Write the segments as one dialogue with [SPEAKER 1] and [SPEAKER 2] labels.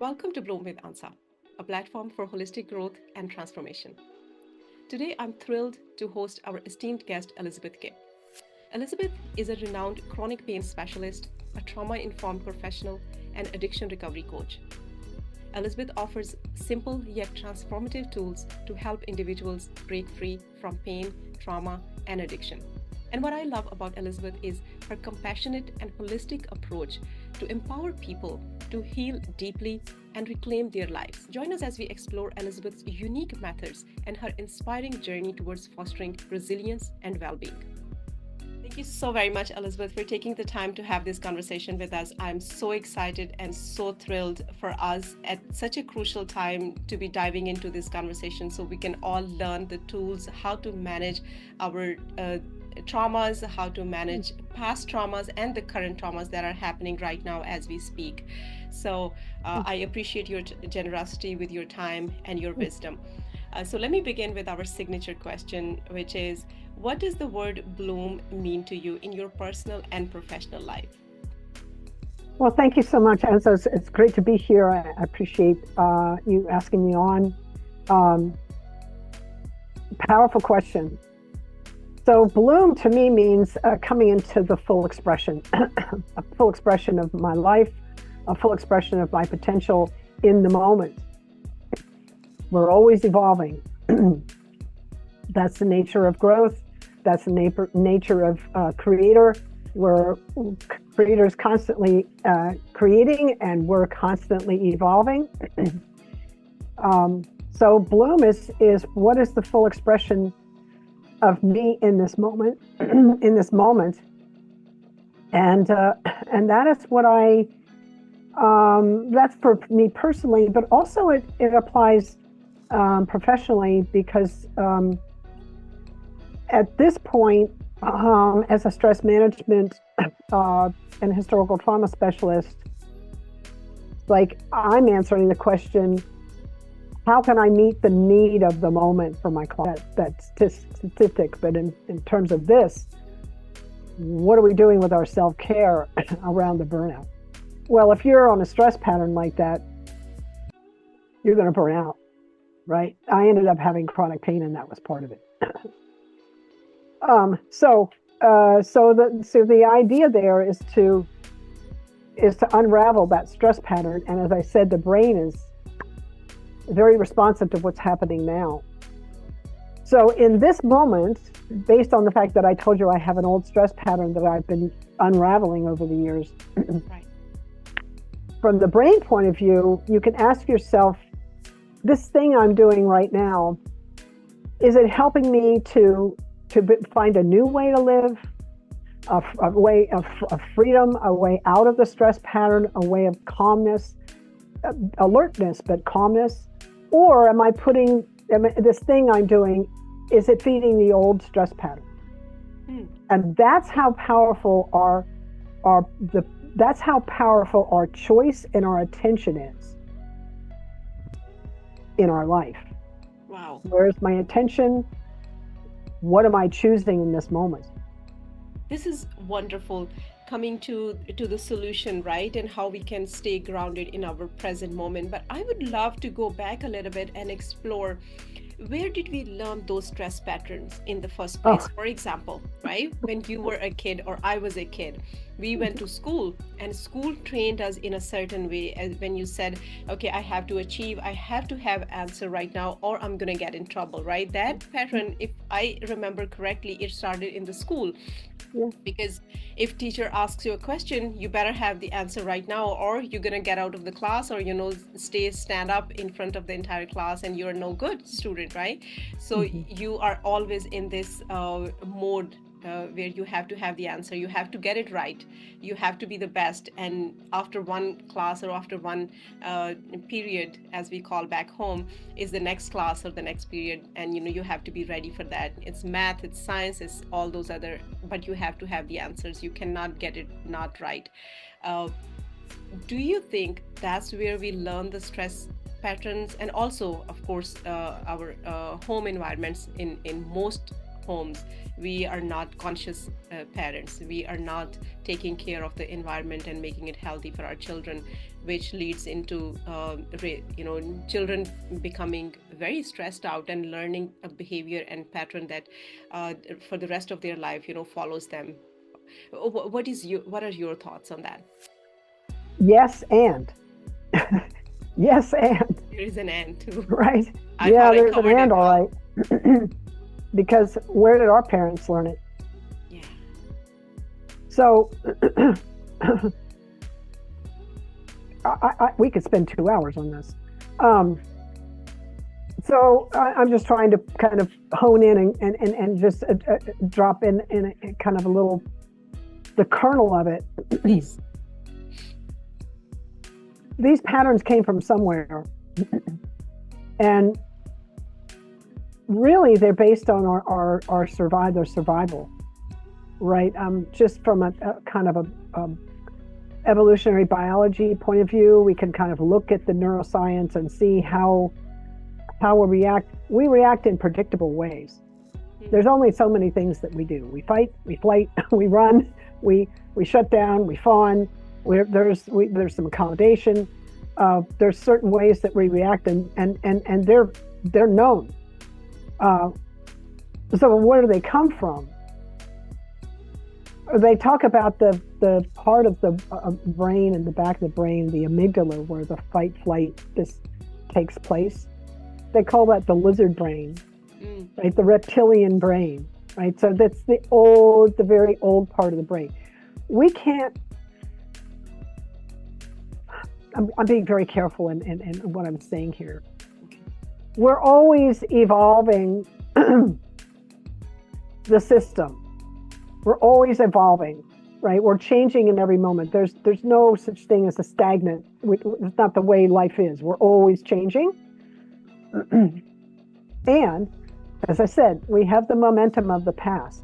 [SPEAKER 1] Welcome to Bloom with Ansa, a platform for holistic growth and transformation. Today, I'm thrilled to host our esteemed guest, Elizabeth Kipp. Elizabeth is a renowned chronic pain specialist, a trauma informed professional, and addiction recovery coach. Elizabeth offers simple yet transformative tools to help individuals break free from pain, trauma, and addiction. And what I love about Elizabeth is her compassionate and holistic approach to empower people to heal deeply and reclaim their lives. Join us as we explore Elizabeth's unique methods and her inspiring journey towards fostering resilience and well-being. Thank you so very much, Elizabeth, for taking the time to have this conversation with us. I'm so excited and so thrilled for us at such a crucial time to be diving into this conversation so we can all learn the tools, how to manage our traumas, how to manage past traumas and the current traumas that are happening right now as we speak. So I appreciate your generosity with your time and your wisdom. So let me begin with our signature question, which is, what does the word bloom mean to you in your personal and professional life?
[SPEAKER 2] Well, thank you so much, Ansa. It's great to be here. I appreciate you asking me on. Powerful question. So bloom to me means coming into the full expression, a full expression of my life, a full expression of my potential in the moment. We're always evolving. That's the nature of growth. That's the nature of creator. We're creators constantly creating, and we're constantly evolving. So bloom is what is the full expression of me in this moment, and that is what that's for me personally, but also it applies professionally, because at this point, as a stress management and historical trauma specialist, like, I'm answering the question, how can I meet the need of the moment for my client? That's statistic, but in terms of this, what are we doing with our self-care around the burnout? Well, if you're on a stress pattern like that, you're going to burn out, right? I ended up having chronic pain, and that was part of it. So the idea there is to unravel that stress pattern. And as I said, the brain is very responsive to what's happening now. So in this moment, based on the fact that I told you I have an old stress pattern that I've been unraveling over the years,
[SPEAKER 1] Right.
[SPEAKER 2] From the brain point of view, you can ask yourself, this thing I'm doing right now, is it helping me to find a new way to live, a way of freedom, a way out of the stress pattern, a way of calmness, alertness, but calmness? Or am I putting this thing I'm doing, is it feeding the old stress pattern? And that's how powerful that's how powerful our choice and our attention is in our life.
[SPEAKER 1] Wow.
[SPEAKER 2] Where's my attention? What am I choosing in this moment?
[SPEAKER 1] This is wonderful, coming to the solution, right? And how we can stay grounded in our present moment. But I would love to go back a little bit and explore, where did we learn those stress patterns in the first place? For example, right? When you were a kid or I was a kid, we went to school, and school trained us in a certain way. As when you said, okay, I have to achieve, I have to have answer right now, or I'm going to get in trouble, right? That pattern, if I remember correctly, it started in the school.
[SPEAKER 2] Yeah.
[SPEAKER 1] Because if teacher asks you a question, you better have the answer right now, or you're going to get out of the class, or stand up in front of the entire class and you're no good student, right? So you are always in this mode where you have to have the answer, you have to get it right, you have to be the best. And after one class, or after one period, as we call back home, is the next class or the next period, and you have to be ready for that. It's math, it's science, it's all those other, but you have to have the answers. You cannot get it not right. Do you think that's where we learn the stress patterns? And also, of course, our home environments in most homes, we are not conscious parents. We are not taking care of the environment and making it healthy for our children, which leads into children becoming very stressed out and learning a behavior and pattern that for the rest of their life follows them. What are your thoughts on that?
[SPEAKER 2] Yes, and yes, and
[SPEAKER 1] There is an and too.
[SPEAKER 2] right.
[SPEAKER 1] I
[SPEAKER 2] Yeah,
[SPEAKER 1] thought I
[SPEAKER 2] there's an
[SPEAKER 1] covered it
[SPEAKER 2] and, all
[SPEAKER 1] well.
[SPEAKER 2] right. Because where did our parents learn it?
[SPEAKER 1] Yeah.
[SPEAKER 2] So we could spend 2 hours on this. So I'm just trying to kind of hone in and just drop in a kind of a little, the kernel of it.
[SPEAKER 1] Please.
[SPEAKER 2] These patterns came from somewhere. And really they're based on our survival, right? Just from a kind of a evolutionary biology point of view, we can kind of look at the neuroscience and see how we react. We react in predictable ways. There's only so many things that we do. We fight, we flight, we run, we shut down, we fawn. There's some accommodation. There's certain ways that we react, and they're known. So where do they come from? They talk about the part of the brain in the back of the brain, the amygdala, where the fight flight this takes place. They call that the lizard brain, right? The reptilian brain, right? So that's the very old part of the brain. We can't. I'm being very careful in what I'm saying here. We're always evolving the system. We're always evolving, right? We're changing in every moment. There's no such thing as a stagnant. It's not the way life is. We're always changing. And as I said, we have the momentum of the past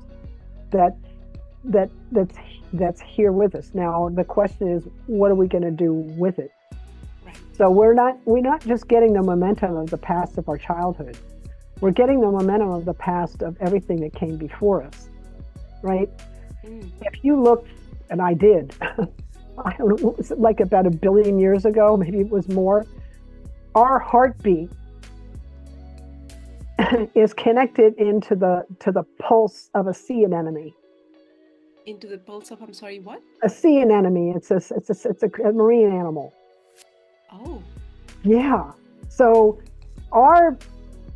[SPEAKER 2] that's here with us. Now the question is, what are we going to do with it?
[SPEAKER 1] Right.
[SPEAKER 2] So we're not just getting the momentum of the past of our childhood. We're getting the momentum of the past of everything that came before us, right? If you look, and I did, I don't know, was it like about 1 billion years ago? Maybe it was more. Our heartbeat is connected into the pulse of a sea anemone.
[SPEAKER 1] Into the pulse of, I'm sorry, what?
[SPEAKER 2] A sea anemone. It's a marine animal.
[SPEAKER 1] Oh.
[SPEAKER 2] Yeah. So our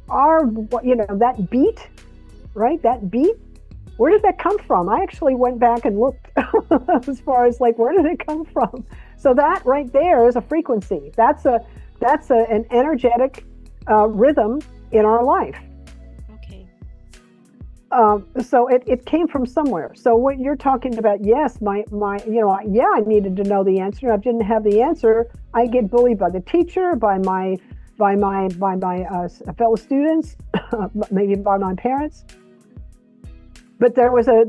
[SPEAKER 2] that beat, right? That beat. Where did that come from? I actually went back and looked as far as like, where did it come from? So that right there is a frequency. That's an energetic rhythm in our life.
[SPEAKER 1] Okay.
[SPEAKER 2] So it came from somewhere. So what you're talking about, yes, I needed to know the answer. If I didn't have the answer, I get bullied by the teacher, by my fellow students, maybe by my parents. But there was a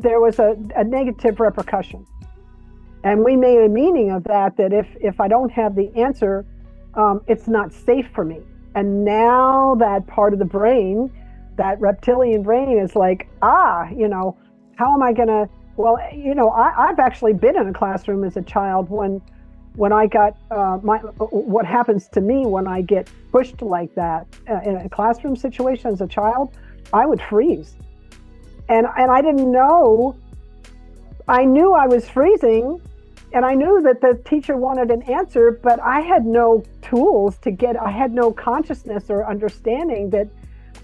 [SPEAKER 2] negative repercussion, and we made a meaning of that if I don't have the answer, it's not safe for me. And now that part of the brain, that reptilian brain, is like, how am I gonna? Well, I've actually been in a classroom as a child when I got what happens to me when I get pushed like that in a classroom situation as a child, I would freeze. And I didn't know, I knew I was freezing, and I knew that the teacher wanted an answer, but I had no tools I had no consciousness or understanding that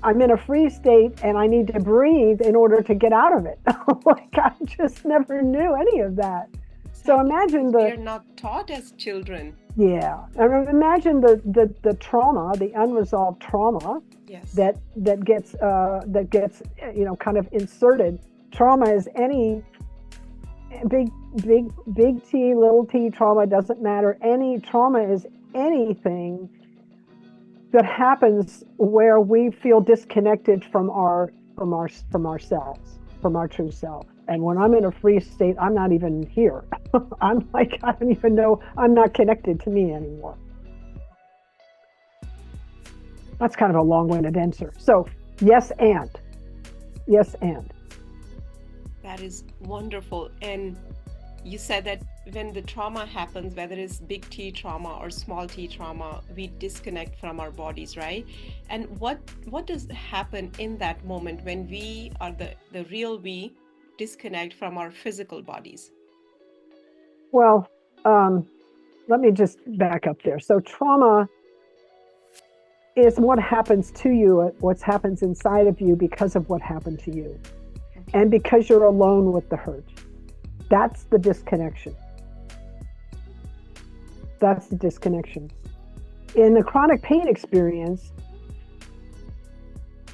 [SPEAKER 2] I'm in a freeze state and I need to breathe in order to get out of it. Like, I just never knew any of that. So imagine
[SPEAKER 1] we are not taught as children.
[SPEAKER 2] Yeah. And imagine the trauma, the unresolved trauma.
[SPEAKER 1] Yes.
[SPEAKER 2] that gets kind of inserted. Trauma is any big T, little t trauma, doesn't matter. Any trauma is anything that happens where we feel disconnected from ourselves, from our true self. And when I'm in a freeze state, I'm not even here. I'm like, I don't even know, I'm not connected to me anymore. That's kind of a long-winded answer. So yes, and Yes, and.
[SPEAKER 1] That is wonderful. And you said that when the trauma happens, whether it's big T trauma or small T trauma, we disconnect from our bodies, right? And what does happen in that moment when we are the real we disconnect from our physical bodies?
[SPEAKER 2] Well, let me just back up there. So trauma is what happens to you, what happens inside of you because of what happened to you.
[SPEAKER 1] Okay.
[SPEAKER 2] And because you're alone with the hurt. That's the disconnection. That's the disconnection. In the chronic pain experience,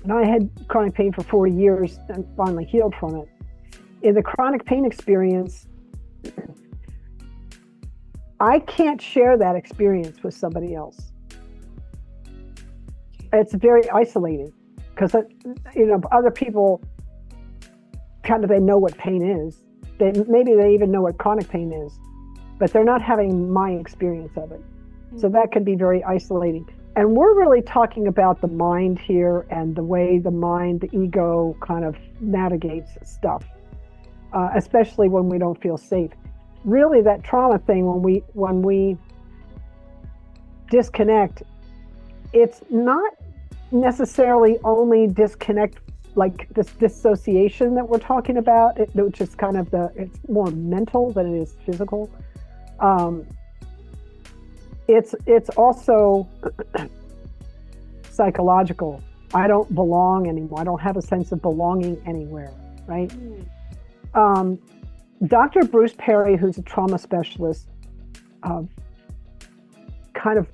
[SPEAKER 2] and I had chronic pain for 40 years and finally healed from it. In the chronic pain experience, I can't share that experience with somebody else. It's very isolating because, other people kind of, they know what pain is. Maybe they even know what chronic pain is, but they're not having my experience of it. So that can be very isolating. And we're really talking about the mind here and the way the mind, the ego kind of navigates stuff, especially when we don't feel safe. Really, that trauma thing, when we disconnect, it's not necessarily only disconnect like this dissociation that we're talking about, which is kind of it's more mental than it is physical. It's also psychological. I don't belong anymore. I don't have a sense of belonging anywhere, right? Dr. Bruce Perry, who's a trauma specialist, kind of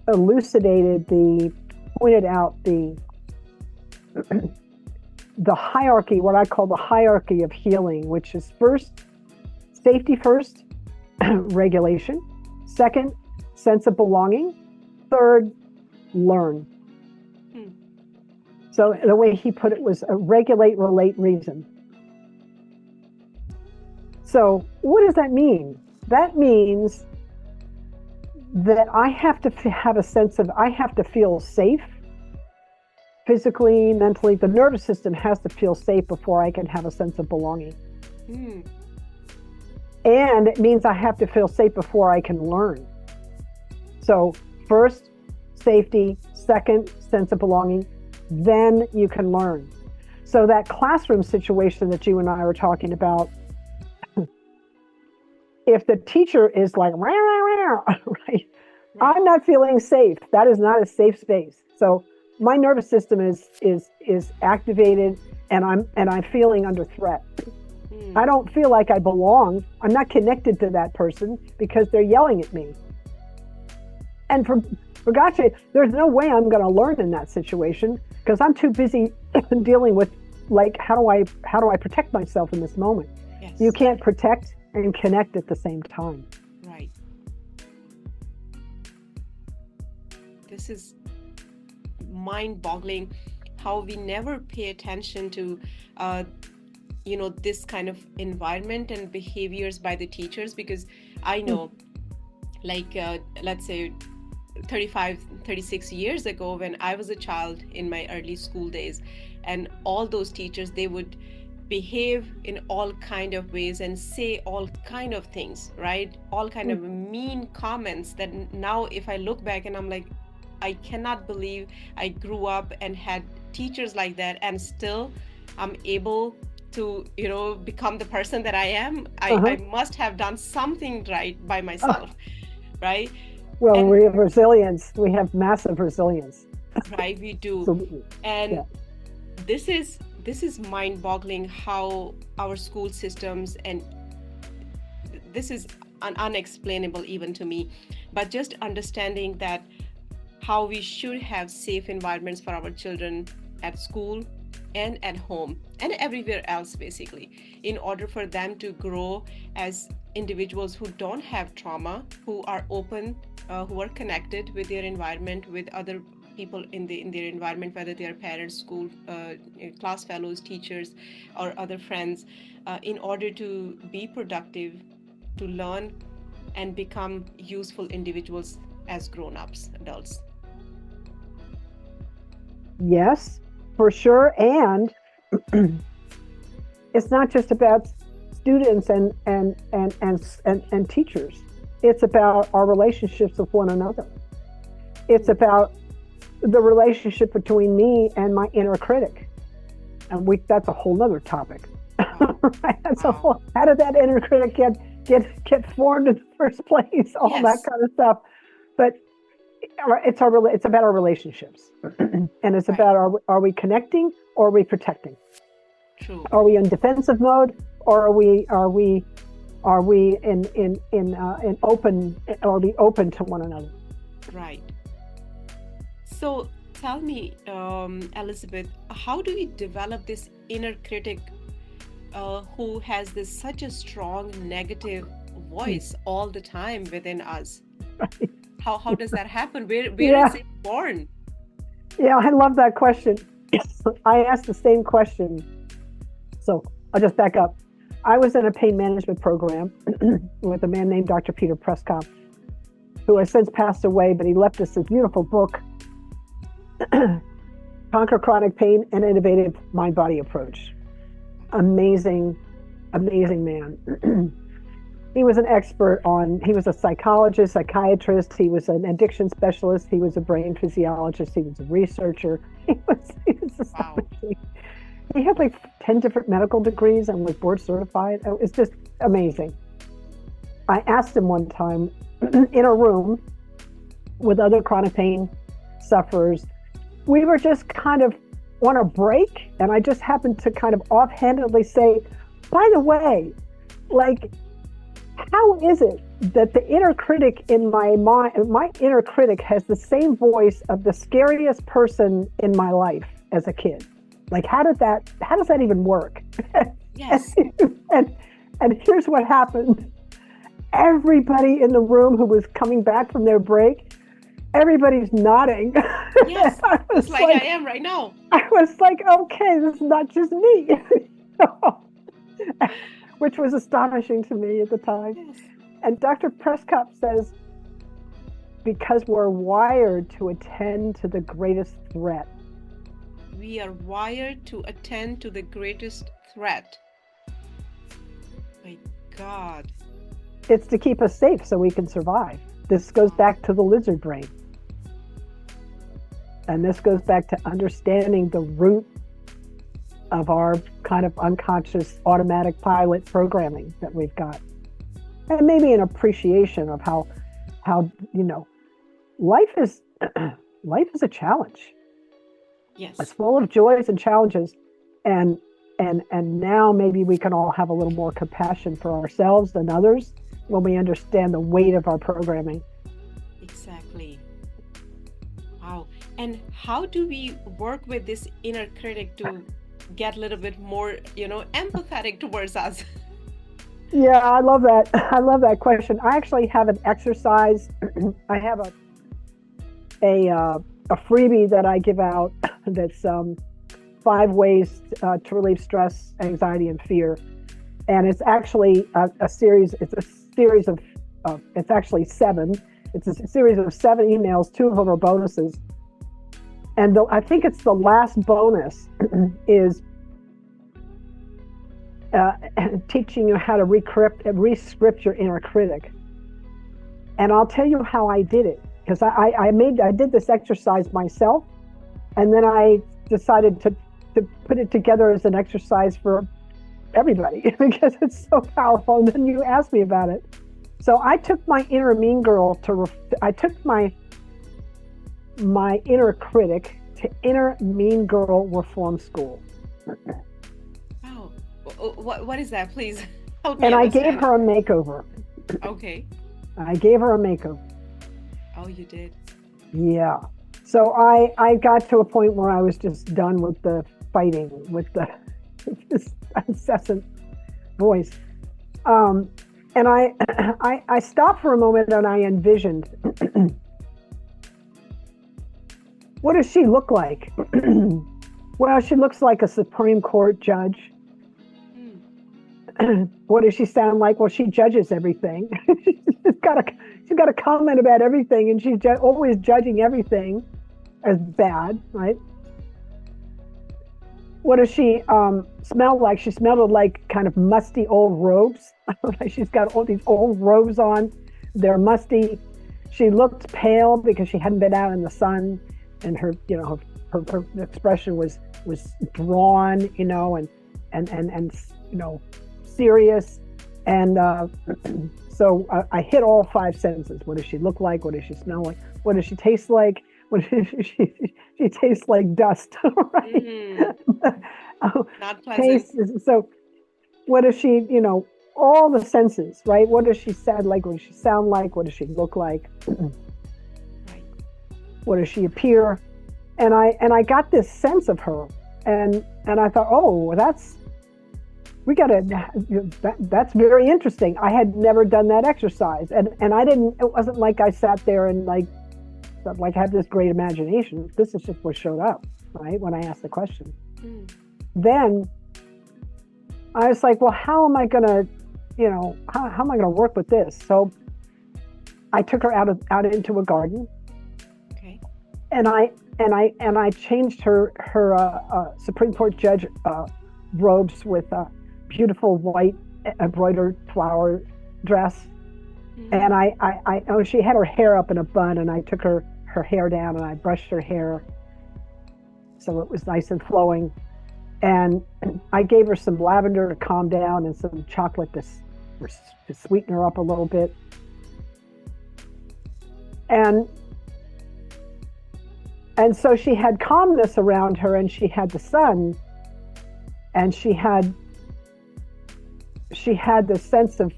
[SPEAKER 2] pointed out the hierarchy, what I call the hierarchy of healing, which is safety first, regulation. Second, sense of belonging. Third, learn. So the way he put it was regulate, relate, reason. So what does that mean? That means that I have to have a sense of, I have to feel safe. Physically, mentally, the nervous system has to feel safe before I can have a sense of belonging. And it means I have to feel safe before I can learn. So first, safety. Second, sense of belonging. Then you can learn. So that classroom situation that you and I were talking about, if the teacher is like, rah, rah, rah, right? I'm not feeling safe. That is not a safe space. So my nervous system is activated, and I'm feeling under threat. I don't feel like I belong. I'm not connected to that person because they're yelling at me. And for God's sake, there's no way I'm going to learn in that situation because I'm too busy dealing with, like, how do I protect myself in this moment?
[SPEAKER 1] Yes.
[SPEAKER 2] You can't protect and connect at the same time.
[SPEAKER 1] Right. This is mind-boggling how we never pay attention to this kind of environment and behaviors by the teachers, because I know let's say 36 years ago, when I was a child in my early school days, and all those teachers, they would behave in all kind of ways and say all kind of things, right? All kind of mean comments that now if I look back and I'm like, I cannot believe I grew up and had teachers like that, and still I'm able to, become the person that I am. I must have done something right by myself, right?
[SPEAKER 2] Well, we have resilience. We have massive resilience.
[SPEAKER 1] Right, we do.
[SPEAKER 2] Absolutely.
[SPEAKER 1] And this is mind-boggling how our school systems, and this is unexplainable even to me, but just understanding that how we should have safe environments for our children at school and at home and everywhere else, basically, in order for them to grow as individuals who don't have trauma, who are open, who are connected with their environment, with other people in their environment, whether they are parents, school, class fellows, teachers, or other friends, in order to be productive, to learn, and become useful individuals as grown-ups, adults.
[SPEAKER 2] Yes, for sure. And it's not just about students and teachers. It's about our relationships with one another. It's about the relationship between me and my inner critic. And that's a whole nother topic.
[SPEAKER 1] Wow.
[SPEAKER 2] Right?
[SPEAKER 1] Wow.
[SPEAKER 2] How did that inner critic get formed in the first place? All
[SPEAKER 1] Yes.
[SPEAKER 2] that kind of stuff. But it's about our relationships. And it's
[SPEAKER 1] Right.
[SPEAKER 2] about, are we connecting or are we protecting?
[SPEAKER 1] True.
[SPEAKER 2] Are we in defensive mode, or are we in open? Are we open to one another?
[SPEAKER 1] Right. So tell me, Elizabeth, how do we develop this inner critic who has such a strong negative voice all the time within us?
[SPEAKER 2] Right.
[SPEAKER 1] How does that happen? Where
[SPEAKER 2] Yeah.
[SPEAKER 1] is it born?
[SPEAKER 2] Yeah, I love that question. I asked the same question. So I'll just back up. I was in a pain management program with a man named Dr. Peter Prescott, who has since passed away, but he left us a beautiful book, Conquer Chronic Pain, an Innovative Mind-Body Approach. Amazing, amazing man. He was an expert he was a psychologist, psychiatrist, he was an addiction specialist, he was a brain physiologist, he was a researcher. He was astonishing. He had like 10 different medical degrees and was board certified. It's just amazing. I asked him one time in a room with other chronic pain sufferers, we were just kind of on a break, and I just happened to kind of offhandedly say, by the way, like, how is it that the inner critic in my mind, my inner critic has the same voice of the scariest person in my life as a kid? Like, how does that even work?
[SPEAKER 1] Yes.
[SPEAKER 2] and here's what happened. Everybody in the room who was coming back from their break, everybody's nodding.
[SPEAKER 1] Yes. It's like I am right now.
[SPEAKER 2] I was like, okay, this is not just me. Which was astonishing to me at the time.
[SPEAKER 1] Yes.
[SPEAKER 2] And Dr. Prescott says, because we're wired to attend to the greatest threat.
[SPEAKER 1] We are wired to attend to the greatest threat. My God.
[SPEAKER 2] It's to keep us safe so we can survive. This goes back to the lizard brain. And this goes back to understanding the root of our kind of unconscious automatic pilot programming that we've got. And maybe an appreciation of how life is a challenge.
[SPEAKER 1] Yes.
[SPEAKER 2] It's full of joys and challenges. And now maybe we can all have a little more compassion for ourselves and others when we understand the weight of our programming.
[SPEAKER 1] Exactly. Wow. And how do we work with this inner critic to get a little bit more, empathetic towards us?
[SPEAKER 2] Yeah, I love that. I love that question. I actually have an exercise. I have a freebie that I give out that's 5 ways to relieve stress, anxiety, and fear. And it's actually a series. It's a series of. It's actually 7. It's a series of 7 emails. 2 of them are bonuses. And I think it's the last bonus is teaching you how to re-script your inner critic. And I'll tell you how I did it, because I did this exercise myself, and then I decided to put it together as an exercise for everybody because it's so powerful. And then you asked me about it. So I took my inner mean girl I took my inner critic to inner mean girl reform school.
[SPEAKER 1] Wow. What is that, please? Help me
[SPEAKER 2] And I
[SPEAKER 1] understand.
[SPEAKER 2] gave her a makeover.
[SPEAKER 1] Okay.
[SPEAKER 2] I gave her a makeover.
[SPEAKER 1] Oh, you did?
[SPEAKER 2] Yeah. So I got to a point where I was just done with the fighting, with this incessant voice. And I stopped for a moment and I envisioned, what does she look like? Well, she looks like a Supreme Court judge. What does she sound like? Well, she judges everything. she's got a comment about everything, and she's always judging everything as bad, right? What does she smell like? She smelled like kind of musty old robes. She's got all these old robes on. They're musty. She looked pale because she hadn't been out in the sun, and her, her expression was drawn, and serious. And so I hit all five senses. What does she look like? What does she smell like? What does she taste like? What she tastes like dust, right?
[SPEAKER 1] Not pleasant.
[SPEAKER 2] Taste. So what does she, all the senses, right? What does she sound like? What does she sound like? What does she look like?
[SPEAKER 1] Right.
[SPEAKER 2] What does she appear? And I got this sense of her, and I thought, oh, that's very interesting. I had never done that exercise, and it wasn't like I sat there and like had this great imagination. This is just what showed up, right, when I asked the question. Then I was like, well, how am I gonna, how am I gonna work with this? So I took her out into a garden.
[SPEAKER 1] Okay.
[SPEAKER 2] And I changed her Supreme Court judge robes with a beautiful white embroidered flower dress. And she had her hair up in a bun, and I took her hair down, and I brushed her hair so it was nice and flowing. And I gave her some lavender to calm down and some chocolate to sweeten her up a little bit. And so she had calmness around her, and she had the sun, and she had this sense of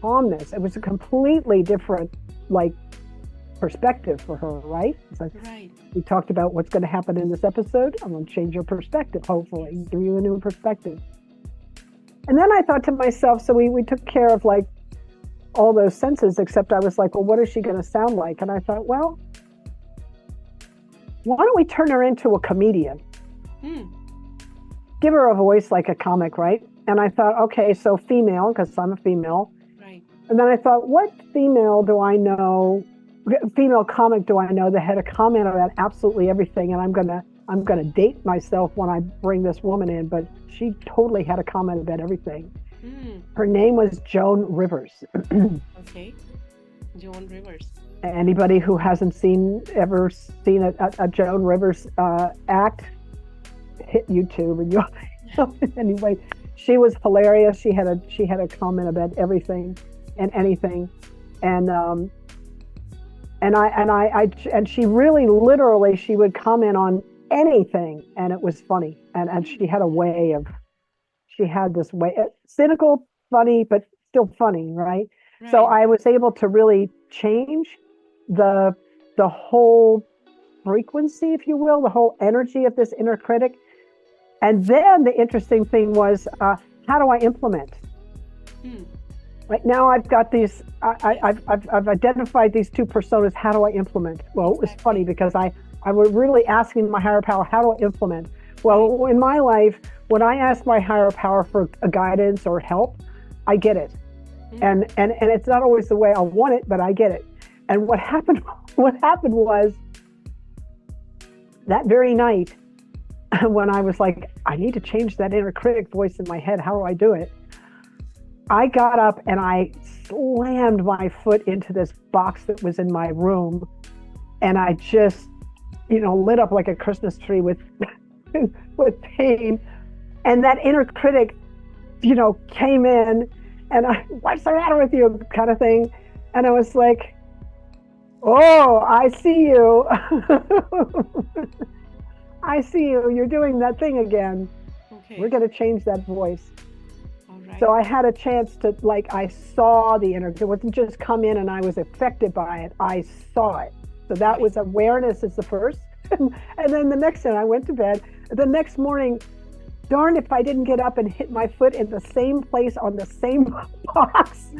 [SPEAKER 2] calmness. It was a completely different perspective for her, right?
[SPEAKER 1] Right.
[SPEAKER 2] We talked about what's going to happen in this episode. I'm going to change your perspective, hopefully, give you a new perspective. And then I thought to myself, so we took care of all those senses, except I was like, well, what is she going to sound like? And I thought, well, why don't we turn her into a comedian? Give her a voice like a comic, right? And I thought, okay, so female, because I'm a female.
[SPEAKER 1] Right.
[SPEAKER 2] And then I thought, what female comic do I know that had a comment about absolutely everything? And I'm gonna date myself when I bring this woman in, but she totally had a comment about everything. Her name was Joan Rivers.
[SPEAKER 1] Okay, Joan Rivers.
[SPEAKER 2] Anybody who hasn't ever seen a Joan Rivers act, hit YouTube and you'll anyway. She was hilarious. She had a comment about everything and anything, and she really literally she would comment on anything, and it was funny. And she had this way, cynical, funny, but still funny, right? So I was able to really change the whole frequency, if you will, the whole energy of this inner critic. And then the interesting thing was, how do I implement? Right now, I've got these. I've identified these two personas. How do I implement? Well, it was funny because I was really asking my higher power, how do I implement? Well, in my life, when I ask my higher power for a guidance or help, I get it, and it's not always the way I want it, but I get it. And what happened was that very night, when I was like, I need to change that inner critic voice in my head. How do I do it? I got up and I slammed my foot into this box that was in my room, and I just, lit up like a Christmas tree with pain. And that inner critic, came in, and what's the matter with you, kind of thing. And I was like, oh, I see you. I see you. You're doing that thing again. Okay. We're going to change that voice. All right. So I had a chance to, I saw the inner, it wasn't just come in and I was affected by it. I saw it. So that was awareness is the first. And then the next thing, I went to bed. The next morning, darn if I didn't get up and hit my foot in the same place on the same box.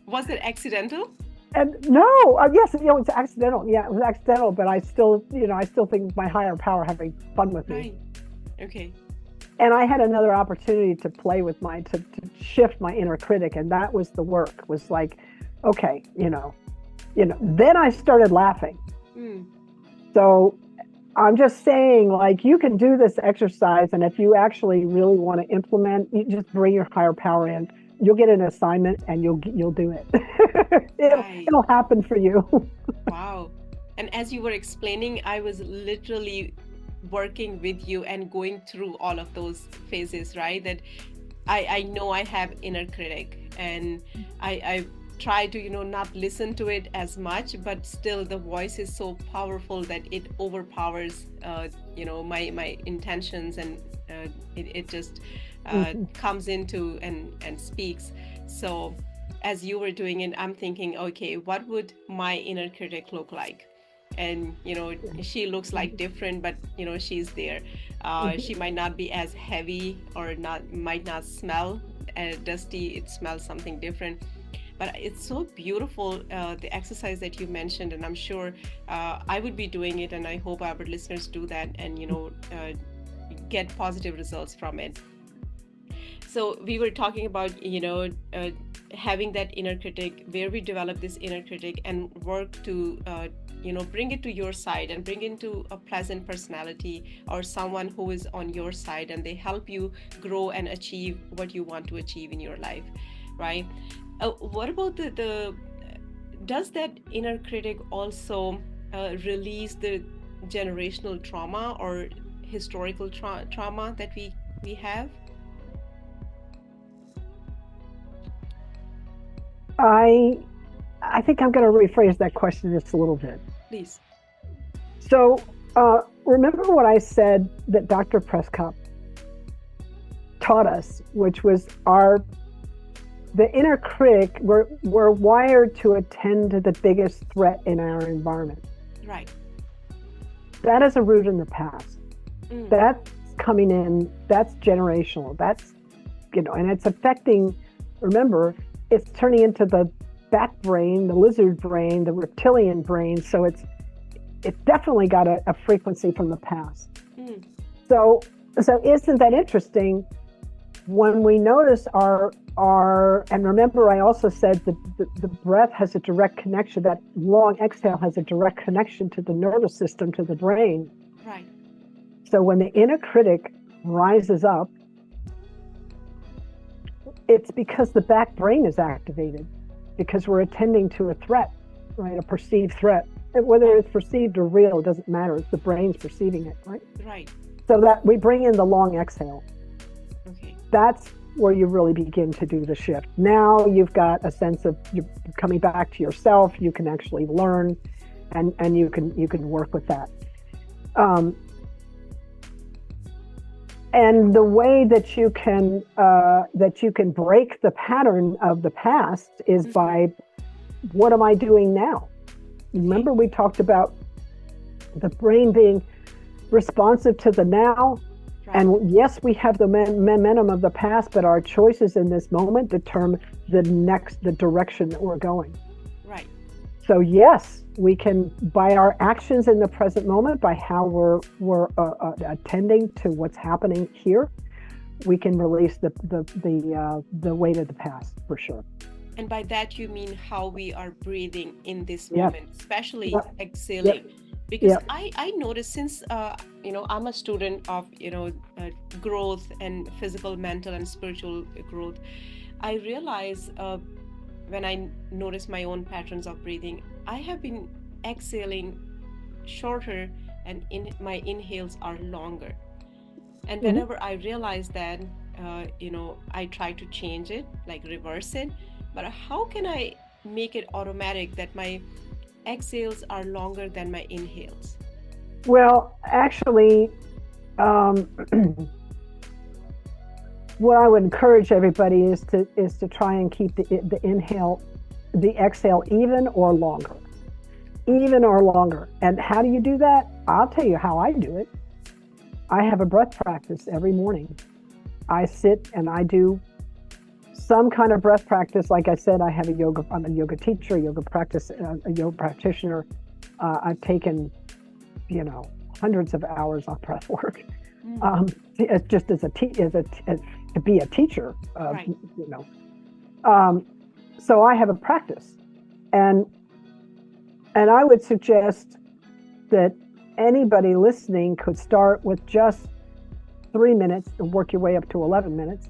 [SPEAKER 1] Was it accidental?
[SPEAKER 2] And no, yes, it's accidental. Yeah, it was accidental, but I still think my higher power having fun with me.
[SPEAKER 1] Right. Okay.
[SPEAKER 2] And I had another opportunity to play with to shift my inner critic, and that was the work. Was like, okay, Then I started laughing. So I'm just saying, like, you can do this exercise, and if you actually really want to implement, you just bring your higher power in. You'll get an assignment, and you'll do it.
[SPEAKER 1] Right.
[SPEAKER 2] It'll happen for you.
[SPEAKER 1] Wow. And as you were explaining, I was literally working with you and going through all of those phases, right? That I know I have inner critic, and I try to, not listen to it as much, but still the voice is so powerful that it overpowers, my intentions, and it just
[SPEAKER 2] Mhm.
[SPEAKER 1] comes into and speaks. So as you were doing it, I'm thinking, okay, what would my inner critic look like? And she looks like different, but she's there. She might not be as heavy, or not might not smell dusty. It smells something different, but it's so beautiful, the exercise that you mentioned, and I'm sure I would be doing it, and I hope our listeners do that, and get positive results from it. So we were talking about having that inner critic, where we develop this inner critic and work to bring it to your side, and bring into a pleasant personality, or someone who is on your side, and they help you grow and achieve what you want to achieve in your life, right? What about the does that inner critic also release the generational trauma or historical trauma that we have?
[SPEAKER 2] I I think I'm going to rephrase that question just a little bit.
[SPEAKER 1] Please.
[SPEAKER 2] So, remember what I said that Dr. Prescott taught us, which was the inner critic. We're wired to attend to the biggest threat in our environment.
[SPEAKER 1] Right.
[SPEAKER 2] That is a root in the past.
[SPEAKER 1] Mm.
[SPEAKER 2] That's coming in. That's generational. That's and it's affecting. Remember, it's turning into the bat brain, the lizard brain, the reptilian brain. So it's definitely got a frequency from the past.
[SPEAKER 1] Mm.
[SPEAKER 2] So isn't that interesting? When we notice and remember, I also said the breath has a direct connection. That long exhale has a direct connection to the nervous system, to the brain.
[SPEAKER 1] Right.
[SPEAKER 2] So when the inner critic rises up, it's because the back brain is activated, because we're attending to a threat, right? A perceived threat. Whether it's perceived or real, it doesn't matter. It's the brain's perceiving it, right?
[SPEAKER 1] Right.
[SPEAKER 2] So that we bring in the long exhale.
[SPEAKER 1] Okay.
[SPEAKER 2] That's where you really begin to do the shift. Now you've got a sense of you're coming back to yourself. You can actually learn, and you can work with that. And the way that you can break the pattern of the past is by, what am I doing now? Remember, we talked about the brain being responsive to the now. Right. And yes, we have the momentum of the past, but our choices in this moment determine the direction that we're going.
[SPEAKER 1] Right.
[SPEAKER 2] So yes, we can, by our actions in the present moment, by how we're attending to what's happening here, we can release the weight of the past, for sure.
[SPEAKER 1] And by that you mean how we are breathing in this moment, especially exhaling.
[SPEAKER 2] Yep.
[SPEAKER 1] Because I noticed, since I'm a student of growth, and physical, mental, and spiritual growth, I realize when I notice my own patterns of breathing, I have been exhaling shorter, and my inhales are longer. And whenever I realize that, I try to change it, like reverse it. But how can I make it automatic that my exhales are longer than my inhales?
[SPEAKER 2] Well, actually, what I would encourage everybody is to try and keep the exhale even or longer. And how do you do that? I'll tell you how I do it. I have a breath practice every morning. I sit and I do some kind of breath practice. Like I said, I'm a yoga teacher, a yoga practitioner. I've taken, hundreds of hours of breath work. Just to be a teacher,
[SPEAKER 1] right.
[SPEAKER 2] So I have a practice, and I would suggest that anybody listening could start with just 3 minutes and work your way up to 11 minutes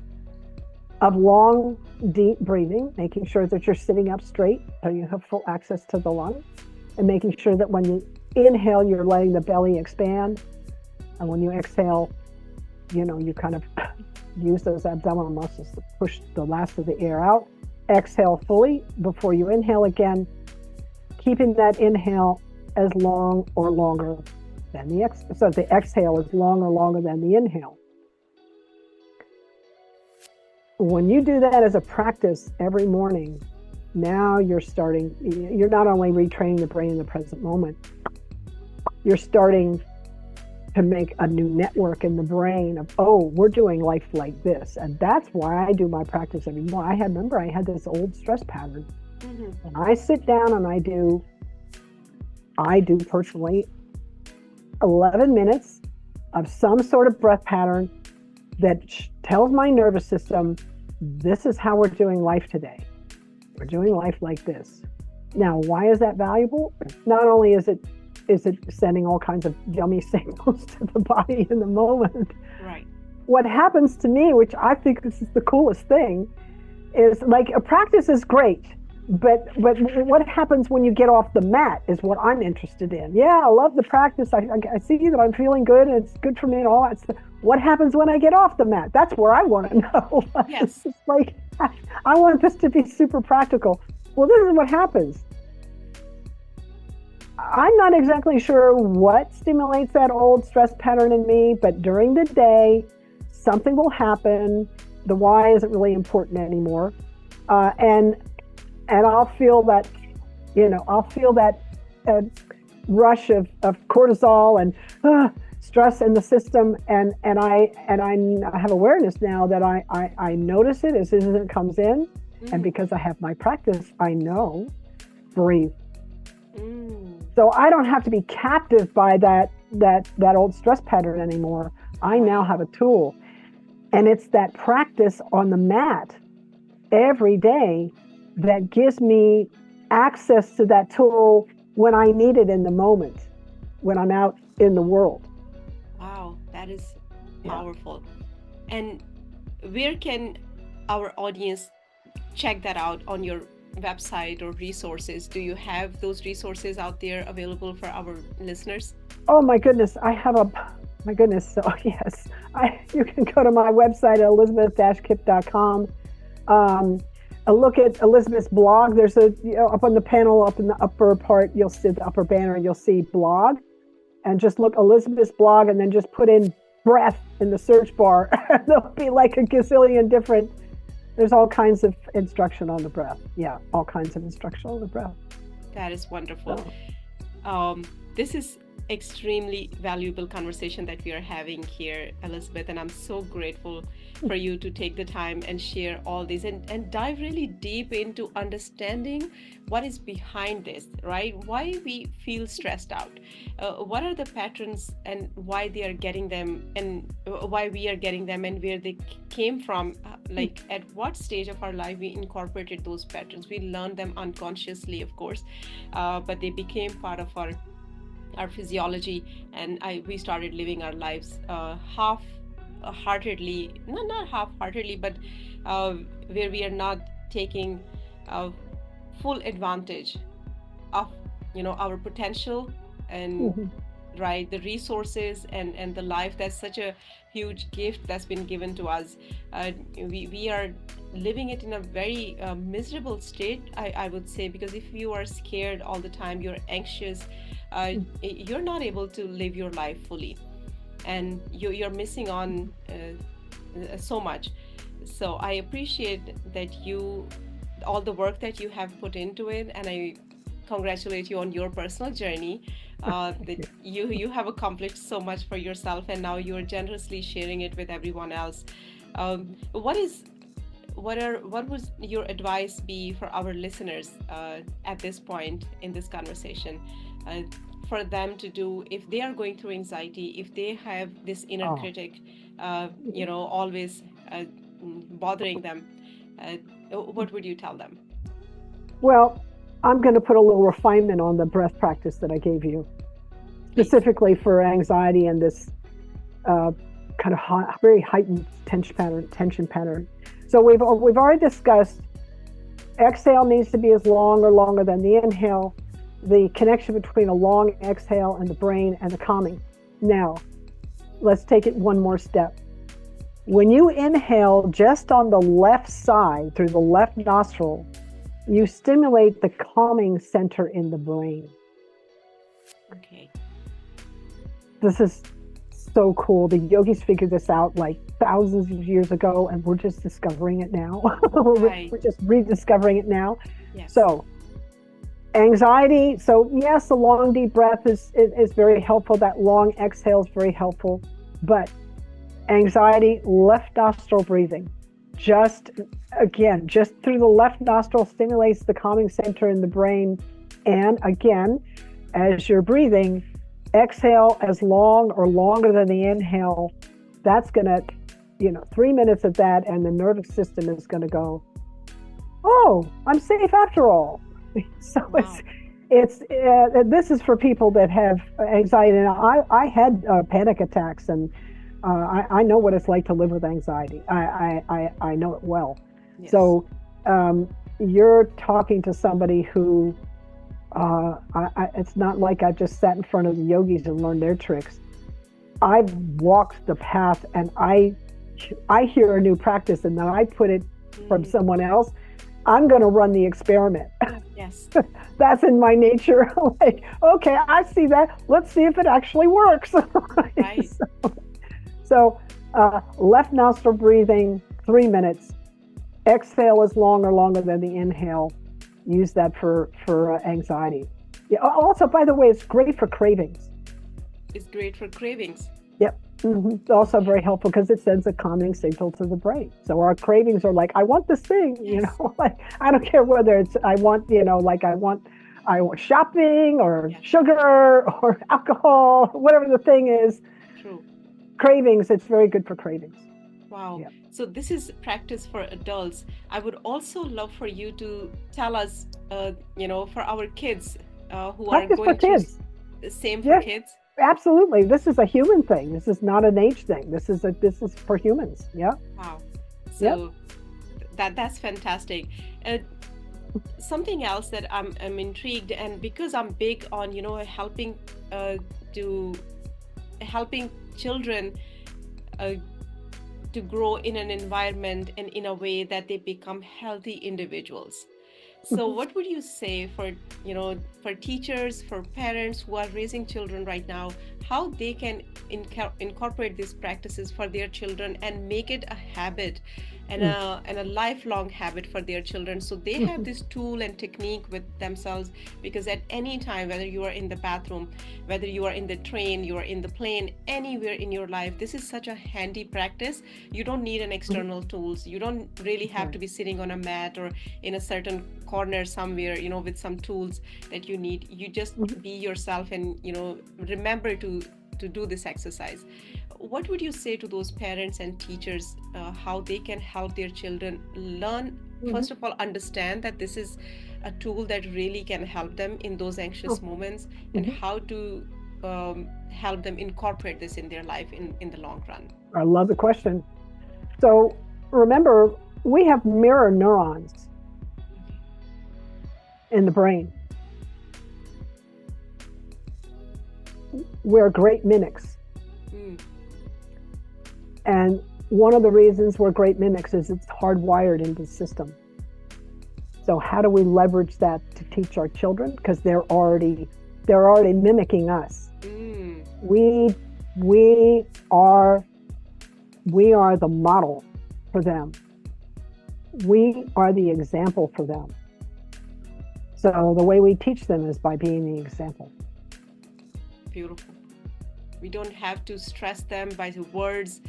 [SPEAKER 2] of long, deep breathing, making sure that you're sitting up straight so you have full access to the lungs, and making sure that when you inhale, you're letting the belly expand. And when you exhale, you kind of use those abdominal muscles to push the last of the air out. Exhale fully before you inhale again, keeping that inhale as long or longer than the exhale. So the exhale is long or longer than the inhale. When you do that as a practice every morning, now you're not only retraining the brain in the present moment, you're starting to make a new network in the brain of, oh, we're doing life like this. And that's why I do my practice every morning. I had this old stress pattern. Mm-hmm. And I sit down and I do personally 11 minutes of some sort of breath pattern that tells my nervous system, this is how we're doing life today. We're doing life like this. Now, why is that valuable? Not only is it sending all kinds of yummy signals to the body in the moment.
[SPEAKER 1] Right.
[SPEAKER 2] What happens to me, which I think this is the coolest thing, is like a practice is great, but what happens when you get off the mat is what I'm interested in. Yeah, I love the practice. I see that I'm feeling good and it's good for me and all that stuff. What happens when I get off the mat? That's where I want to know.
[SPEAKER 1] Yes.
[SPEAKER 2] It's like, I want this to be super practical. Well, this is what happens. I'm not exactly sure what stimulates that old stress pattern in me, but during the day, something will happen. The why isn't really important anymore. And I'll feel that, rush of cortisol and stress in the system. And I have awareness now that I notice it as soon as it comes in. Mm. And because I have my practice, I know, breathe. So I don't have to be captive by that old stress pattern anymore. I now have a tool. And it's that practice on the mat every day that gives me access to that tool when I need it in the moment, when I'm out in the world.
[SPEAKER 1] Wow, that is powerful. And where can our audience check that out on your website or resources? Do you have those resources out there available for our listeners?
[SPEAKER 2] Oh my goodness, so yes, you can go to my website at elizabeth-kipp.com. Look at Elizabeth's blog. There's up on the panel, up in the upper part, you'll see the upper banner, you'll see blog, and just look Elizabeth's blog and then just put in breath in the search bar. There'll be like a gazillion different. There's all kinds of instruction on the breath. Yeah, all kinds of instruction on the breath.
[SPEAKER 1] That is wonderful. This is extremely valuable conversation that we are having here, Elizabeth, and I'm so grateful for you to take the time and share all this and dive really deep into understanding what is behind this, right? Why we feel stressed out, what are the patterns and why they are getting them, and why we are getting them, and where they came from, like at what stage of our life we incorporated those patterns. We learned them unconsciously, of course, but they became part of our physiology, and we started living our lives half-heartedly, not half-heartedly, but where we are not taking full advantage of our potential and right, the resources and the life. That's such a huge gift that's been given to us. We are living it in a very miserable state, I would say, because if you are scared all the time, you're anxious, you're not able to live your life fully, and you're missing on so much. So I appreciate that all the work that you have put into it, and I congratulate you on your personal journey, that you have accomplished so much for yourself, and now you're generously sharing it with everyone else. What would your advice be for our listeners at this point in this conversation, for them to do if they are going through anxiety, if they have this inner critic, always bothering them? What would you tell them?
[SPEAKER 2] Well, I'm going to put a little refinement on the breath practice that I gave you. specifically for anxiety and this kind of very heightened tension pattern. So we've already discussed exhale needs to be as long or longer than the inhale, the connection between a long exhale and the brain and the calming. Now, let's take it one more step. When you inhale just on the left side through the left nostril, you stimulate the calming center in the brain.
[SPEAKER 1] Okay.
[SPEAKER 2] This is so cool. The yogis figured this out like thousands of years ago, and we're just discovering it now.
[SPEAKER 1] Right.
[SPEAKER 2] We're just rediscovering it now.
[SPEAKER 1] Yes.
[SPEAKER 2] So anxiety. So yes, a long deep breath is very helpful. That long exhale is very helpful. But anxiety, left nostril breathing. Just through the left nostril stimulates the calming center in the brain. And again, as you're breathing, exhale as long or longer than the inhale. That's going to, 3 minutes of that, and the nervous system is going to go, oh, I'm safe after all. So
[SPEAKER 1] wow.
[SPEAKER 2] it's this is for people that have anxiety. And I had panic attacks, and I know what it's like to live with anxiety. I know it well.
[SPEAKER 1] Yes.
[SPEAKER 2] So you're talking to somebody who, it's not like I just sat in front of the yogis and learned their tricks. I've walked the path, and I hear a new practice, and then I put it from someone else. I'm going to run the experiment.
[SPEAKER 1] Yes.
[SPEAKER 2] That's in my nature. Like, okay, I see that. Let's see if it actually works.
[SPEAKER 1] Right.
[SPEAKER 2] So left nostril breathing, 3 minutes. Exhale is longer than the inhale. Use that for anxiety. Yeah. Also, by the way, it's great for cravings.
[SPEAKER 1] It's great for cravings.
[SPEAKER 2] Yep. Mm-hmm. It's also very helpful because it sends a calming signal to the brain. So our cravings are like, I want this thing,
[SPEAKER 1] Yes.
[SPEAKER 2] like I don't care whether it's I want shopping or sugar or alcohol, whatever the thing is.
[SPEAKER 1] True.
[SPEAKER 2] Cravings, it's very good for cravings.
[SPEAKER 1] Wow.
[SPEAKER 2] Yeah.
[SPEAKER 1] So this is practice for adults. I would also love for you to tell us, for our kids who
[SPEAKER 2] Practice
[SPEAKER 1] are going
[SPEAKER 2] for kids.
[SPEAKER 1] The same for kids.
[SPEAKER 2] Absolutely. This is a human thing. This is not an age thing. This is for humans. Yeah.
[SPEAKER 1] Wow. So that's fantastic. Something else that I'm intrigued, and because I'm big on helping children to grow in an environment and in a way that they become healthy individuals. So what would you say for teachers, for parents who are raising children right now, how they can incorporate these practices for their children and make it a habit and a lifelong habit for their children, so they have this tool and technique with themselves? Because at any time, whether you are in the bathroom, whether you are in the train, you are in the plane, anywhere in your life, this is such a handy practice. You don't need an external tools. You don't really have to be sitting on a mat or in a certain corner somewhere, with some tools that you need. You just be yourself and remember to do this exercise. What would you say to those parents and teachers, how they can help their children learn, first of all, understand that this is a tool that really can help them in those anxious moments, and how to help them incorporate this in their life in the long run?
[SPEAKER 2] I love the question. So remember, we have mirror neurons in the brain. We're great mimics. And one of the reasons we're great mimics is it's hardwired into the system. So how do we leverage that to teach our children? Because they're already mimicking us. We are the model for them. We are the example for them. So the way we teach them is by being the example.
[SPEAKER 1] Beautiful. We don't have to stress them by the words.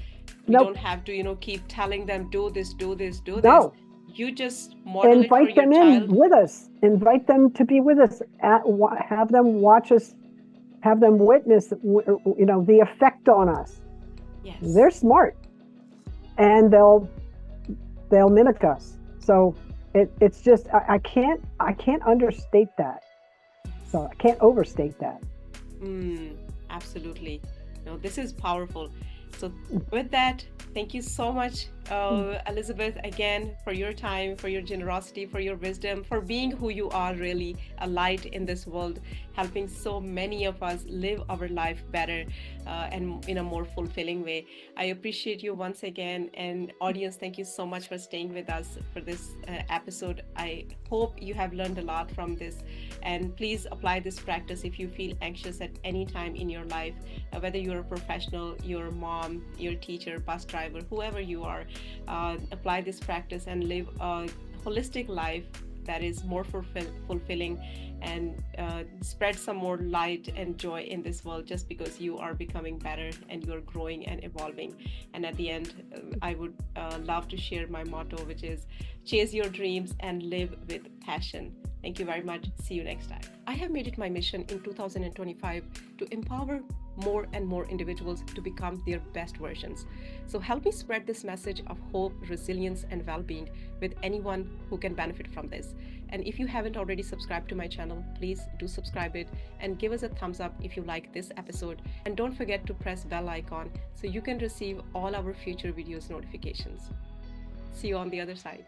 [SPEAKER 1] We don't have to, keep telling them, do this, do this, do this.
[SPEAKER 2] No.
[SPEAKER 1] You just model
[SPEAKER 2] Invite
[SPEAKER 1] it for
[SPEAKER 2] them
[SPEAKER 1] your
[SPEAKER 2] in
[SPEAKER 1] child.
[SPEAKER 2] with us. Invite them to be with us. Have them watch us. Have them witness, the effect on us.
[SPEAKER 1] Yes.
[SPEAKER 2] They're smart, and they'll mimic us. So it's just I can't understate that. So I can't overstate that.
[SPEAKER 1] Absolutely. No, this is powerful. So, with that, thank you so much, Elizabeth, again, for your time, for your generosity, for your wisdom, for being who you are, really a light in this world, helping so many of us live our life better and in a more fulfilling way. I appreciate you once again. And, audience, thank you so much for staying with us for this episode. I hope you have learned a lot from this. And please apply this practice if you feel anxious at any time in your life, whether you're a professional, your mom, your teacher, bus driver, whoever you are. Apply this practice and live a holistic life that is more fulfilling, and spread some more light and joy in this world, just because you are becoming better and you're growing and evolving. And at the end, I would love to share my motto, which is chase your dreams and live with passion. Thank you very much. See you next time. I have made it my mission in 2025 to empower more and more individuals to become their best versions. So help me spread this message of hope, resilience, and well-being with anyone who can benefit from this. And if you haven't already subscribed to my channel, please do subscribe it and give us a thumbs up if you like this episode. And don't forget to press bell icon so you can receive all our future videos notifications. See you on the other side.